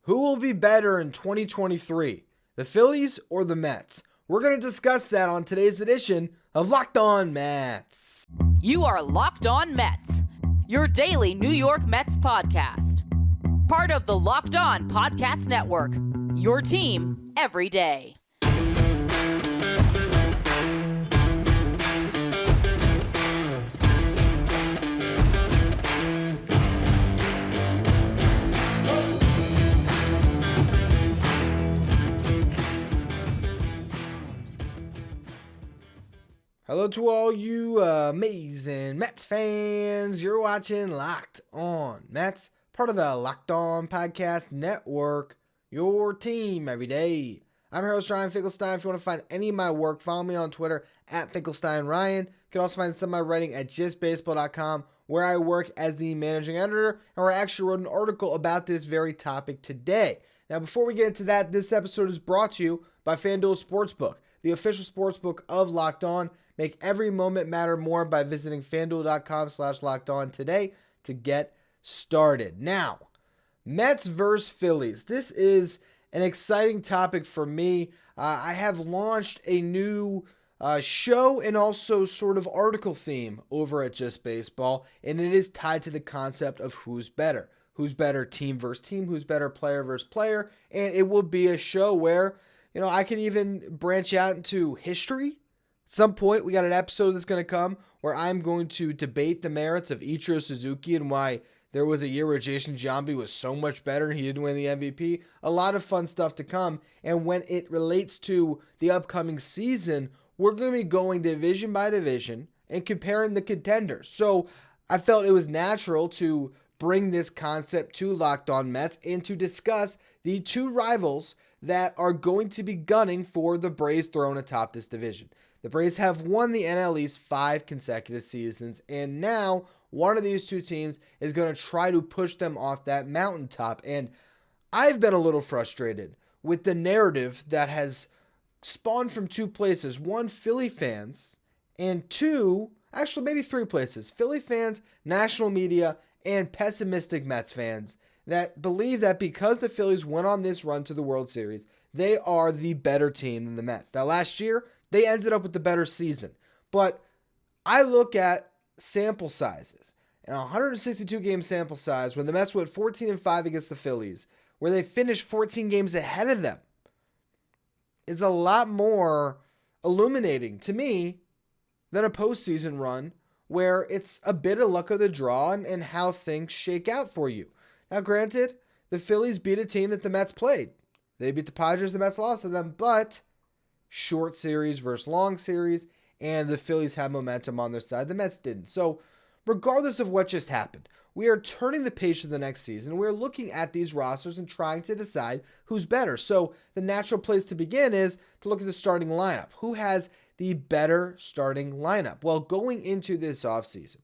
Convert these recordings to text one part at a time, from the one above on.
Who will be better in 2023, the Phillies or the Mets? We're going to discuss that on today's edition of Locked On Mets. You are Locked On Mets, your daily New York Mets podcast. Part of the Locked On Podcast Network, your team every day. Hello to all you amazing Mets fans. You're watching Locked On Mets, part of the Locked On Podcast Network, your team every day. I'm your host, Ryan Finkelstein. If you want to find any of my work, follow me on Twitter at FinkelsteinRyan. You can also find some of my writing at justbaseball.com, where I work as the managing editor, and where I actually wrote an article about this very topic today. Now, before we get into that, this episode is brought to you by FanDuel Sportsbook, the official sportsbook of Locked On. Make every moment matter more by visiting FanDuel.com/LockedOn today to get started. Now, Mets versus Phillies. This is an exciting topic for me. I have launched a new show and also sort of article theme over at Just Baseball, and it is tied to the concept of who's better. Who's better team versus team, who's better player versus player, and it will be a show where, I can even branch out into history. At some point, we got an episode that's going to come where I'm going to debate the merits of Ichiro Suzuki and why there was a year where Jason Giambi was so much better and he didn't win the MVP. A lot of fun stuff to come. And when it relates to the upcoming season, we're going to be going division by division and comparing the contenders. So I felt it was natural to bring this concept to Locked On Mets and to discuss the two rivals that are going to be gunning for the Braves throne atop this division. The Braves have won the NL East 5 consecutive seasons, and now one of these two teams is going to try to push them off that mountaintop. And I've been a little frustrated with the narrative that has spawned from two places. One, Philly fans, and two, actually maybe three places. Philly fans, national media, and pessimistic Mets fans that believe that because the Phillies went on this run to the World Series, they are the better team than the Mets. Now, last year, they ended up with the better season. But I look at sample sizes. And a 162-game sample size, when the Mets went 14-5 against the Phillies, where they finished 14 games ahead of them, is a lot more illuminating to me than a postseason run where it's a bit of luck of the draw and how things shake out for you. Now, granted, the Phillies beat a team that the Mets played. They beat the Padres, the Mets lost to them, but short series versus long series, and the Phillies have momentum on their side. The Mets didn't. So regardless of what just happened, we are turning the page to the next season. We're looking at these rosters and trying to decide who's better. So the natural place to begin is to look at the starting lineup. Who has the better starting lineup? Well, going into this offseason,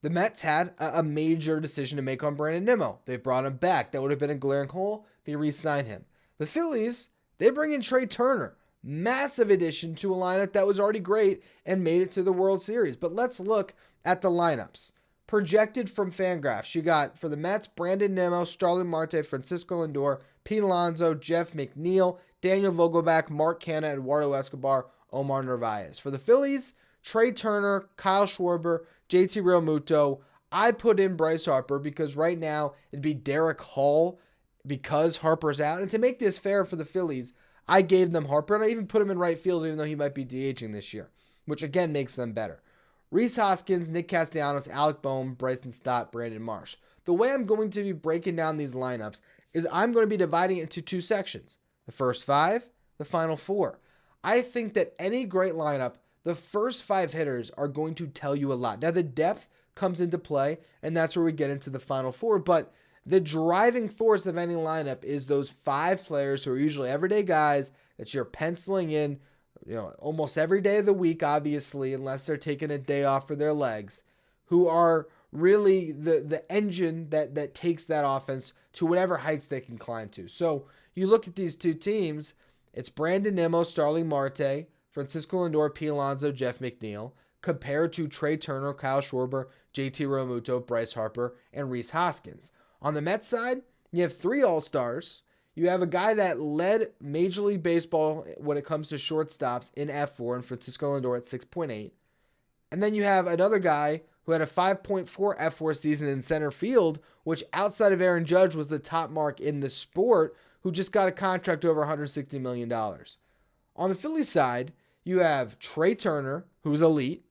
the Mets had a major decision to make on Brandon Nimmo. They brought him back. That would have been a glaring hole. They re-signed him. The Phillies, they bring in Trey Turner. Massive addition to a lineup that was already great and made it to the World Series. But let's look at the lineups. Projected from FanGraphs, you got for the Mets, Brandon Nimmo, Starling Marte, Francisco Lindor, Pete Alonso, Jeff McNeil, Daniel Vogelbach, Mark Canha, Eduardo Escobar, Omar Narvaez. For the Phillies, Trey Turner, Kyle Schwarber, JT Realmuto. I put in Bryce Harper because right now it'd be Derek Hall because Harper's out. And to make this fair for the Phillies, I gave them Harper, and I even put him in right field, even though he might be DHing this year, which again makes them better. Rhys Hoskins, Nick Castellanos, Alec Bohm, Bryson Stott, Brandon Marsh. The way I'm going to be breaking down these lineups is I'm going to be dividing it into two sections. The first 5, the final 4. I think that any great lineup, the first 5 hitters are going to tell you a lot. Now, the depth comes into play, and that's where we get into the final 4, but the driving force of any lineup is those 5 players who are usually everyday guys that you're penciling in, almost every day of the week, obviously, unless they're taking a day off for their legs, who are really the engine that takes that offense to whatever heights they can climb to. So you look at these two teams, it's Brandon Nimmo, Starling Marte, Francisco Lindor, Pete Alonso, Jeff McNeil, compared to Trey Turner, Kyle Schwarber, JT Realmuto, Bryce Harper, and Rhys Hoskins. On the Mets side, you have 3 All-Stars You have a guy that led Major League Baseball when it comes to shortstops in F4 in Francisco Lindor at 6.8. And then you have another guy who had a 5.4 F4 season in center field, which outside of Aaron Judge was the top mark in the sport, who just got a contract over $160 million. On the Phillies side, you have Trey Turner, who's elite.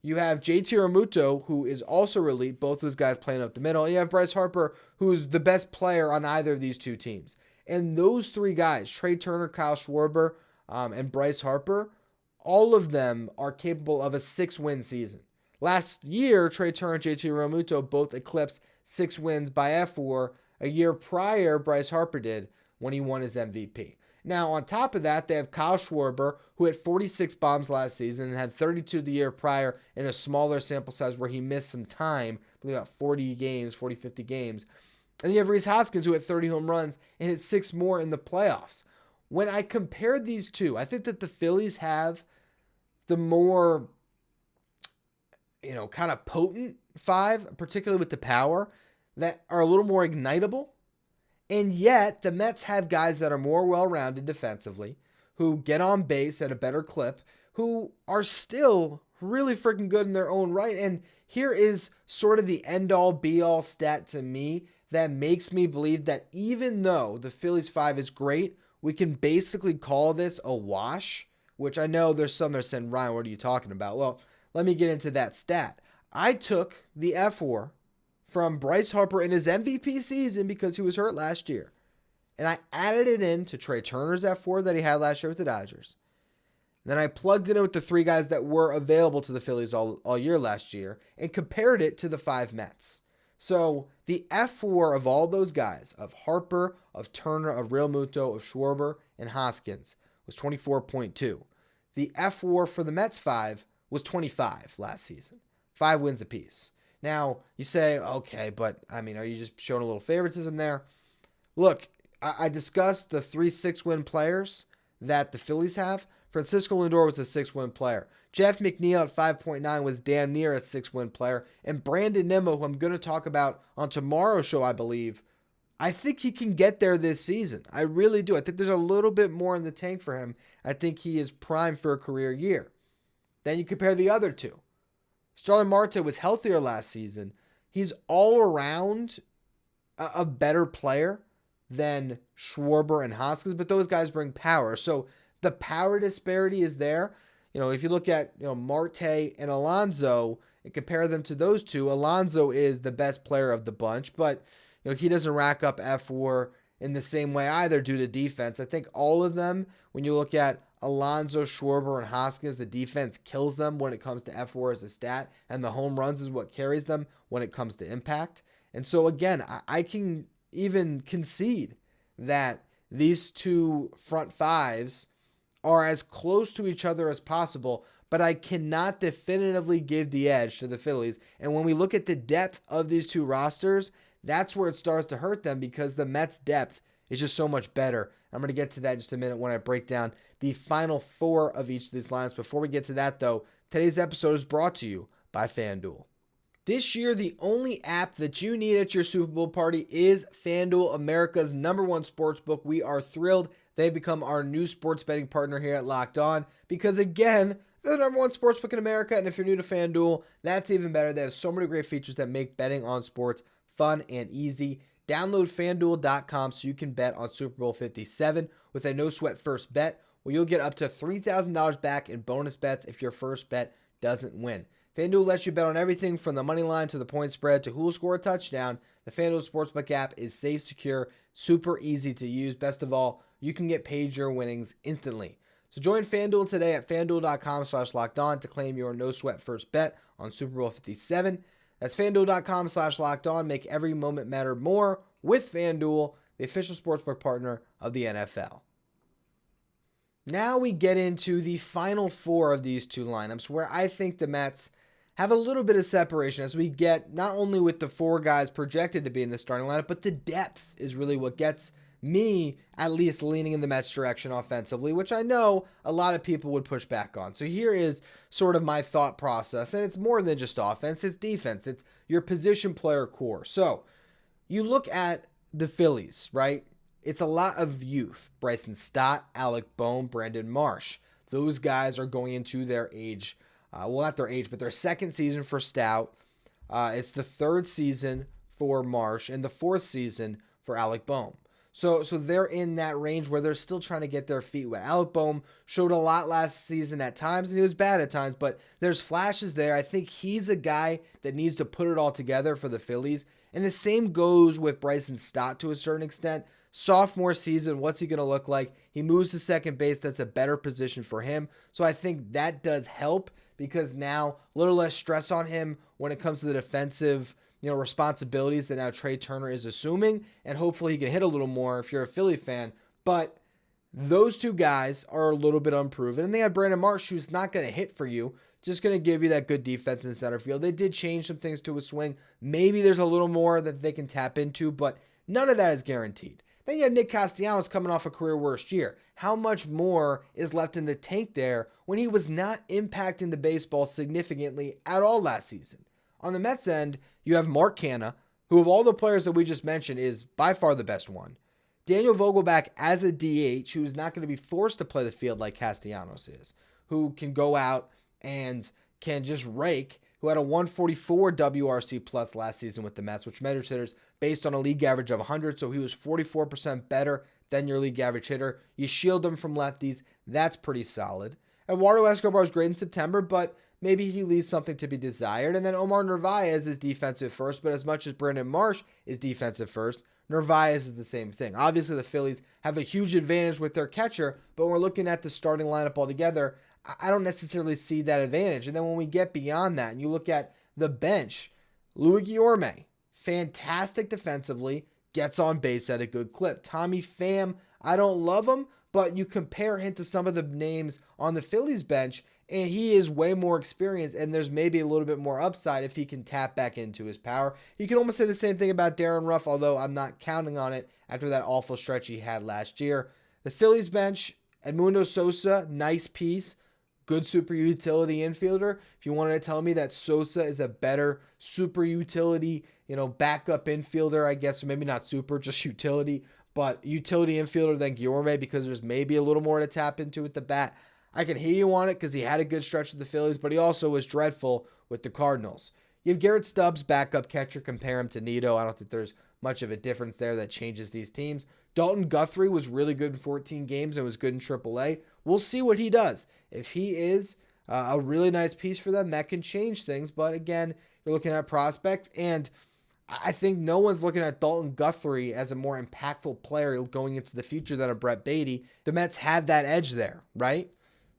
You have JT Realmuto, who is also elite. Both those guys playing up the middle. And you have Bryce Harper, who's the best player on either of these two teams. And those three guys, Trey Turner, Kyle Schwarber, and Bryce Harper, all of them are capable of a 6-win season. Last year, Trey Turner and JT Realmuto both eclipsed 6 wins by F4. A year prior, Bryce Harper did when he won his MVP. Now, on top of that, they have Kyle Schwarber, who hit 46 bombs last season and had 32 the year prior in a smaller sample size where he missed some time, I believe about 50 games. And then you have Rhys Hoskins, who hit 30 home runs and hit 6 more in the playoffs. When I compare these two, I think that the Phillies have the more, kind of potent 5, particularly with the power, that are a little more ignitable. And yet, the Mets have guys that are more well-rounded defensively, who get on base at a better clip, who are still really freaking good in their own right. And here is sort of the end-all, be-all stat to me that makes me believe that even though the Phillies 5 is great, we can basically call this a wash, which I know there's some that are saying, Ryan, what are you talking about? Well, let me get into that stat. I took the F4 from Bryce Harper in his MVP season because he was hurt last year. And I added it in to Trey Turner's F4 that he had last year with the Dodgers. And then I plugged it in with the 3 guys that were available to the Phillies all year last year and compared it to the 5 Mets. So the F4 of all those guys, of Harper, of Turner, of Realmuto, of Schwarber, and Hoskins, was 24.2. The F4 for the Mets 5 was 25 last season. 5 wins apiece. Now, you say, okay, but, are you just showing a little favoritism there? Look, I discussed the 3 6-win players that the Phillies have. Francisco Lindor was a 6-win player. Jeff McNeil at 5.9 was damn near a 6-win player. And Brandon Nimmo, who I'm going to talk about on tomorrow's show, I believe, I think he can get there this season. I really do. I think there's a little bit more in the tank for him. I think he is primed for a career year. Then you compare the other two. Starling Marte was healthier last season. He's all around a better player than Schwarber and Hoskins, but those guys bring power. So the power disparity is there. If you look at Marte and Alonso and compare them to those two, Alonso is the best player of the bunch, but he doesn't rack up F4 in the same way either due to defense. I think all of them, when you look at Alonso, Schwarber, and Hoskins, the defense kills them when it comes to F4 as a stat, and the home runs is what carries them when it comes to impact. And so again, I can even concede that these two front 5s are as close to each other as possible, but I cannot definitively give the edge to the Phillies. And when we look at the depth of these two rosters, that's where it starts to hurt them because the Mets' depth is just so much better. I'm going to get to that in just a minute when I break down the final 4 of each of these lineups. Before we get to that, though, today's episode is brought to you by FanDuel. This year, the only app that you need at your Super Bowl party is FanDuel, America's #1 sportsbook. We are thrilled they've become our new sports betting partner here at Locked On because, again, they're the #1 sportsbook in America, and if you're new to FanDuel, that's even better. They have so many great features that make betting on sports fun and easy. Download FanDuel.com so you can bet on Super Bowl 57 with a no-sweat first bet, where you'll get up to $3,000 back in bonus bets if your first bet doesn't win. FanDuel lets you bet on everything from the money line to the point spread to who will score a touchdown. The FanDuel Sportsbook app is safe, secure, super easy to use. Best of all, you can get paid your winnings instantly. So join FanDuel today at FanDuel.com/LockedOn to claim your no-sweat first bet on Super Bowl 57. That's FanDuel.com/LockedOn. Make every moment matter more with FanDuel, the official sportsbook partner of the NFL. Now we get into the final 4 of these two lineups where I think the Mets have a little bit of separation as we get not only with the 4 guys projected to be in the starting lineup, but the depth is really what gets me at least leaning in the Mets direction offensively, which I know a lot of people would push back on. So here is sort of my thought process, and it's more than just offense, it's defense, it's your position player core. So you look at the Phillies, right? it's a lot of youth. Bryson Stott, Alec Bohm, Brandon Marsh. Those guys are going into their age, not their age, but their second season for Stout. It's the third season for Marsh and the fourth season for Alec Bohm. So they're in that range where they're still trying to get their feet wet. Alec Bohm showed a lot last season at times, and he was bad at times, but there's flashes there. I think he's a guy that needs to put it all together for the Phillies. And the same goes with Bryson Stott to a certain extent. Sophomore season, what's he going to look like? He moves to second base. That's a better position for him. So I think that does help because now a little less stress on him when it comes to the defensive responsibilities that now Trey Turner is assuming, and hopefully he can hit a little more if you're a Philly fan. But those two guys are a little bit unproven, and they had Brandon Marsh, who's not going to hit for you, just going to give you that good defense in center field. They did change some things to his swing. Maybe there's a little more that they can tap into, but none of that is guaranteed. Then you have Nick Castellanos coming off a career worst year. How much more is left in the tank there when he was not impacting the baseball significantly at all last season? On the Mets end, you have Mark Canha, who of all the players that we just mentioned is by far the best one. Daniel Vogelbach as a DH, who is not going to be forced to play the field like Castellanos is, who can go out and can just rake, who had a 144 WRC plus last season with the Mets, which measures hitters based on a league average of 100, so he was 44% better than your league average hitter. You shield him from lefties, that's pretty solid. Eduardo Escobar is great in September, but maybe he leaves something to be desired. And then Omar Narvaez is defensive first, but as much as Brandon Marsh is defensive first, Narvaez is the same thing. Obviously, the Phillies have a huge advantage with their catcher, but when we're looking at the starting lineup altogether, I don't necessarily see that advantage. And then when we get beyond that and you look at the bench, Louis Guillorme, fantastic defensively, gets on base at a good clip. Tommy Pham, I don't love him, but you compare him to some of the names on the Phillies bench, and he is way more experienced, and there's maybe a little bit more upside if he can tap back into his power. You can almost say the same thing about Darren Ruff, although I'm not counting on it after that awful stretch he had last year. The Phillies bench, Edmundo Sosa, nice piece, good super utility infielder. If you wanted to tell me that Sosa is a better super utility, backup infielder, I guess, or maybe not super, just utility, but utility infielder than Guillorme because there's maybe a little more to tap into with the bat, I can hear you on it because he had a good stretch with the Phillies, but he also was dreadful with the Cardinals. You have Garrett Stubbs, backup catcher, compare him to Nito. I don't think there's much of a difference there that changes these teams. Dalton Guthrie was really good in 14 games and was good in AAA. We'll see what he does. If he is a really nice piece for them, that can change things. But again, you're looking at prospects, and I think no one's looking at Dalton Guthrie as a more impactful player going into the future than a Brett Beatty. The Mets have that edge there, right?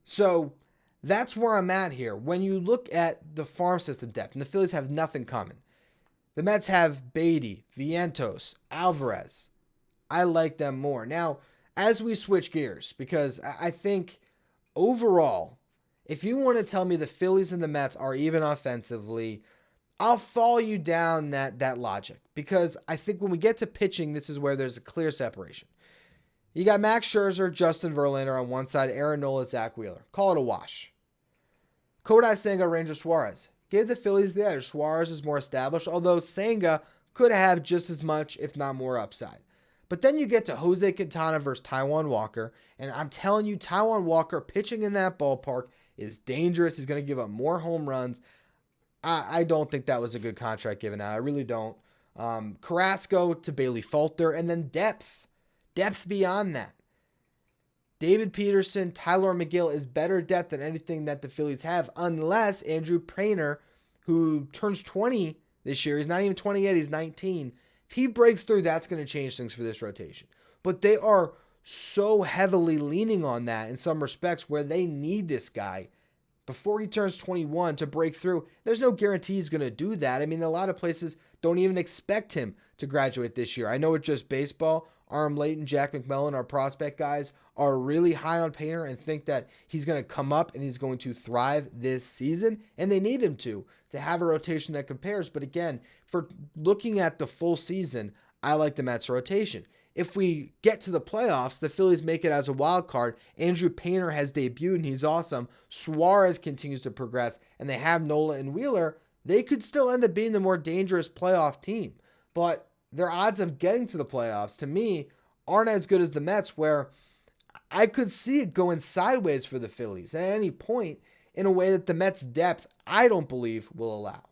So that's where I'm at here. When you look at the farm system depth, and the Phillies have nothing coming. The Mets have Beatty, Vientos, Alvarez. I like them more. Now, as we switch gears, because I think overall, if you want to tell me the Phillies and the Mets are even offensively, I'll follow you down that logic. Because I think when we get to pitching, this is where there's a clear separation. You got Max Scherzer, Justin Verlander on one side, Aaron Nola, Zach Wheeler. Call it a wash. Kodai Senga, Ranger Suarez. Give the Phillies the edge. Suarez is more established, although Senga could have just as much, if not more, upside. But then you get to Jose Quintana versus Taijuan Walker, and I'm telling you, Taijuan Walker pitching in that ballpark is dangerous. He's going to give up more home runs. I don't think that was a good contract given out. I really don't. Carrasco to Bailey Falter, and then depth. Depth beyond that. David Peterson, Tyler McGill is better depth than anything that the Phillies have, unless Andrew Painter, who turns 20 this year, he's not even 20 yet, he's 19. If he breaks through, that's going to change things for this rotation. But they are so heavily leaning on that in some respects where they need this guy before he turns 21 to break through. There's no guarantee he's going to do that. I mean, a lot of places don't even expect him to graduate this year. I know it's just baseball. Arm Layton, Jack McMillan, our prospect guys, are really high on Painter and think that he's going to come up and he's going to thrive this season, and they need him to have a rotation that compares. But again, for looking at the full season, I like the Mets rotation. If we get to the playoffs, the Phillies make it as a wild card. Andrew Painter has debuted and he's awesome. Suarez continues to progress, and they have Nola and Wheeler. They could still end up being the more dangerous playoff team. But their odds of getting to the playoffs, to me, aren't as good as the Mets, where I could see it going sideways for the Phillies at any point in a way that the Mets' depth, I don't believe, will allow.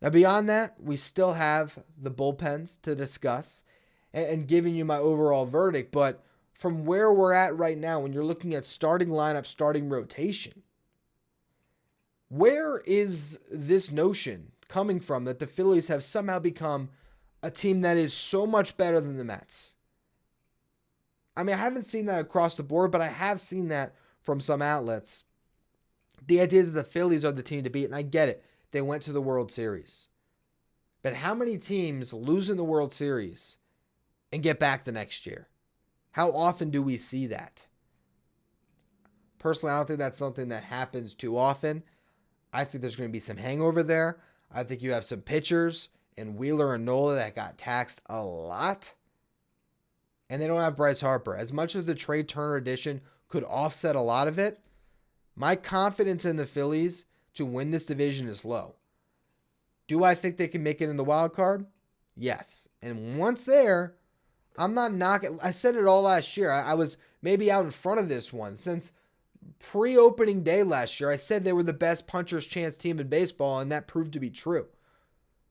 Now, beyond that, we still have the bullpens to discuss and giving you my overall verdict. But from where we're at right now, when you're looking at starting lineup, starting rotation, where is this notion coming from that the Phillies have somehow become a team that is so much better than the Mets? I mean, I haven't seen that across the board, but I have seen that from some outlets. The idea that the Phillies are the team to beat, and I get it. They went to the World Series. But how many teams lose in the World Series and get back the next year? How often do we see that? Personally, I don't think that's something that happens too often. I think there's going to be some hangover there. I think you have some pitchers in Wheeler and Nola that got taxed a lot. And they don't have Bryce Harper. As much as the Trey Turner addition could offset a lot of it, my confidence in the Phillies to win this division is low. Do I think they can make it in the wild card? Yes. And once there, I'm not knocking. I said it all last year. I was maybe out in front of this one. Since pre-opening day last year, I said they were the best puncher's chance team in baseball, and that proved to be true.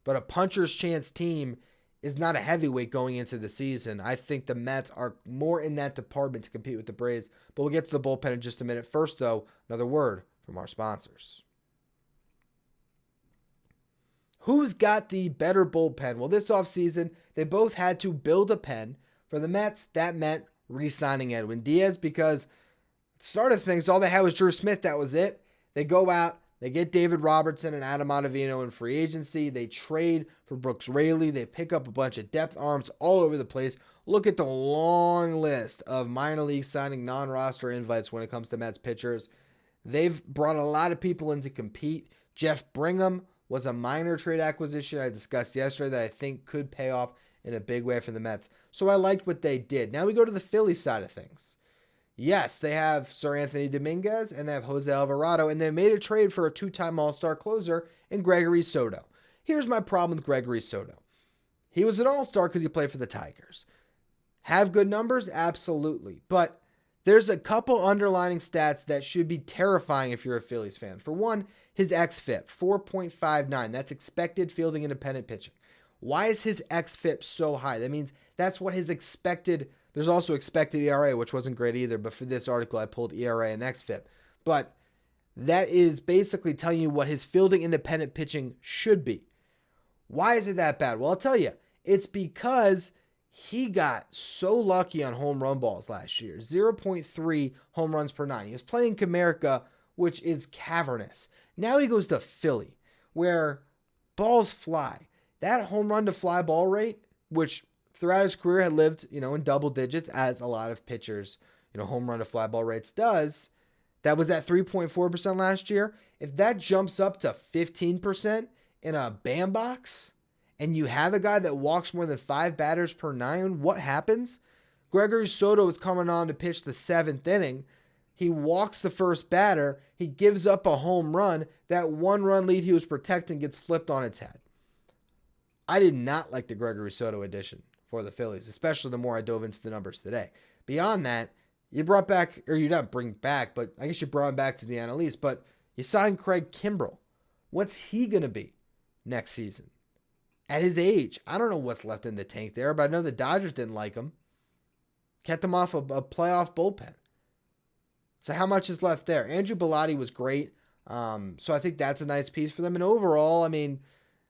But a puncher's chance team is not a heavyweight going into the season. I think the Mets are more in that department to compete with the Braves. But we'll get to the bullpen in just a minute. First, though, another word from our sponsors. Who's got the better bullpen? Well, this offseason, they both had to build a pen. For the Mets, that meant re-signing Edwin Diaz because at the start of things, all they had was Drew Smith. That was it. They go out, they get David Robertson and Adam Ottavino in free agency. They trade for Brooks Raley. They pick up a bunch of depth arms all over the place. Look at the long list of minor league signing non-roster invites when it comes to Mets pitchers. They've brought a lot of people in to compete. Jeff Brigham was a minor trade acquisition I discussed yesterday that I think could pay off in a big way for the Mets. So I liked what they did. Now we go to the Phillies side of things. Yes, they have Sir Anthony Dominguez and they have Jose Alvarado, and they made a trade for a two-time All-Star closer in Gregory Soto. Here's my problem with Gregory Soto. He was an All-Star because he played for the Tigers. Have good numbers? Absolutely. But there's a couple underlining stats that should be terrifying if you're a Phillies fan. For one, his xFIP, 4.59. That's expected fielding independent pitching. Why is his xFIP so high? That means that's what his expected. There's also expected ERA, which wasn't great either. But for this article, I pulled ERA and xFIP. But that is basically telling you what his fielding independent pitching should be. Why is it that bad? Well, I'll tell you. It's because he got so lucky on home run balls last year. 0.3 home runs per 9. He was playing Comerica, which is cavernous. Now he goes to Philly, where balls fly. That home run to fly ball rate, which throughout his career had lived, in double digits, as a lot of pitchers, home run to fly ball rates does. That was at 3.4% last year. If that jumps up to 15% in a bandbox, and you have a guy that walks more than 5 batters per 9, what happens? Gregory Soto is coming on to pitch the 7th inning. He walks the first batter. He gives up a home run. That 1-run lead he was protecting gets flipped on its head. I did not like the Gregory Soto addition for the Phillies, especially the more I dove into the numbers today. Beyond that, you brought back, or you didn't bring back, but I guess you brought him back to the NL East, but you signed Craig Kimbrell. What's he going to be next season? At his age, I don't know what's left in the tank there, but I know the Dodgers didn't like him. Kept him off a playoff bullpen. So how much is left there? Andrew Bellotti was great. So I think that's a nice piece for them. And overall, I mean,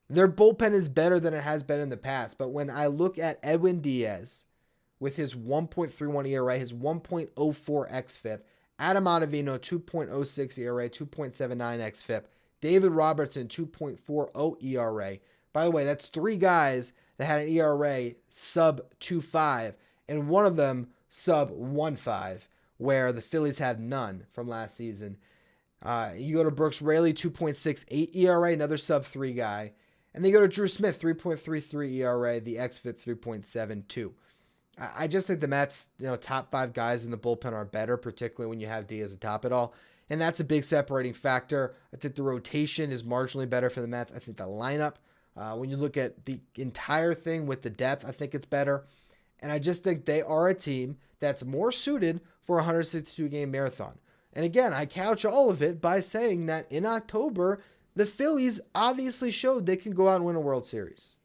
their bullpen is better than it has been in the past. But when I look at Edwin Diaz with his 1.31 ERA, his 1.04 xFIP, Adam Ottavino 2.06 ERA, 2.79 xFIP, David Robertson 2.40 ERA. By the way, that's 3 guys that had an ERA sub 2.5 and one of them sub 1.5, where the Phillies had none from last season. You go to Brooks Raley, 2.68 ERA, another sub 3 guy. And they go to Drew Smith, 3.33 ERA, the xFIP 3.72. I just think the Mets, top 5 guys in the bullpen are better, particularly when you have Diaz atop it all. And that's a big separating factor. I think the rotation is marginally better for the Mets. I think the lineup, when you look at the entire thing with the depth, I think it's better. And I just think they are a team that's more suited for a 162-game marathon. And again, I couch all of it by saying that in October, the Phillies obviously showed they can go out and win a World Series.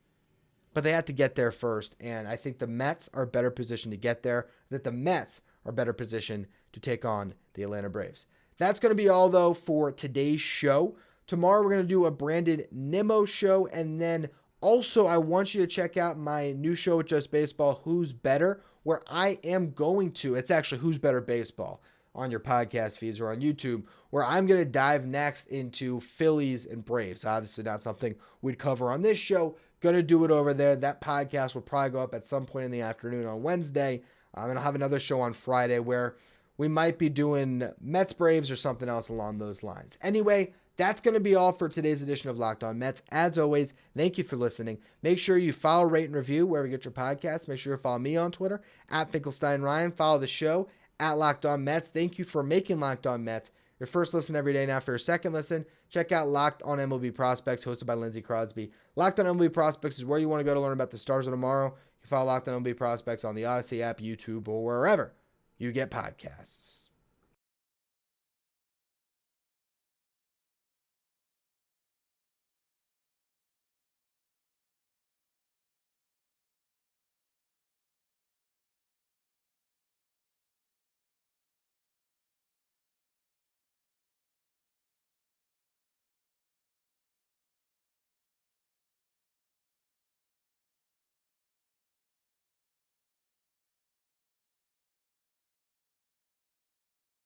But they had to get there first, and I think the Mets are better positioned to get there, that the Mets are better positioned to take on the Atlanta Braves. That's going to be all, though, for today's show. Tomorrow, we're going to do a Brandon Nimmo show, and then also, I want you to check out my new show with Just Baseball, Who's Better, where I am going to, it's actually Who's Better Baseball on your podcast feeds or on YouTube, where I'm going to dive next into Phillies and Braves. Obviously not something we'd cover on this show. Going to do it over there. That podcast will probably go up at some point in the afternoon on Wednesday. I'm going to have another show on Friday where we might be doing Mets Braves or something else along those lines. Anyway, that's going to be all for today's edition of Locked On Mets. As always, thank you for listening. Make sure you follow, rate, and review wherever you get your podcasts. Make sure you follow me on Twitter, at Finkelstein Ryan. Follow the show, at Locked On Mets. Thank you for making Locked On Mets your first listen every day. Now for your second listen, check out Locked On MLB Prospects, hosted by Lindsey Crosby. Locked On MLB Prospects is where you want to go to learn about the stars of tomorrow. You can follow Locked On MLB Prospects on the Odyssey app, YouTube, or wherever you get podcasts.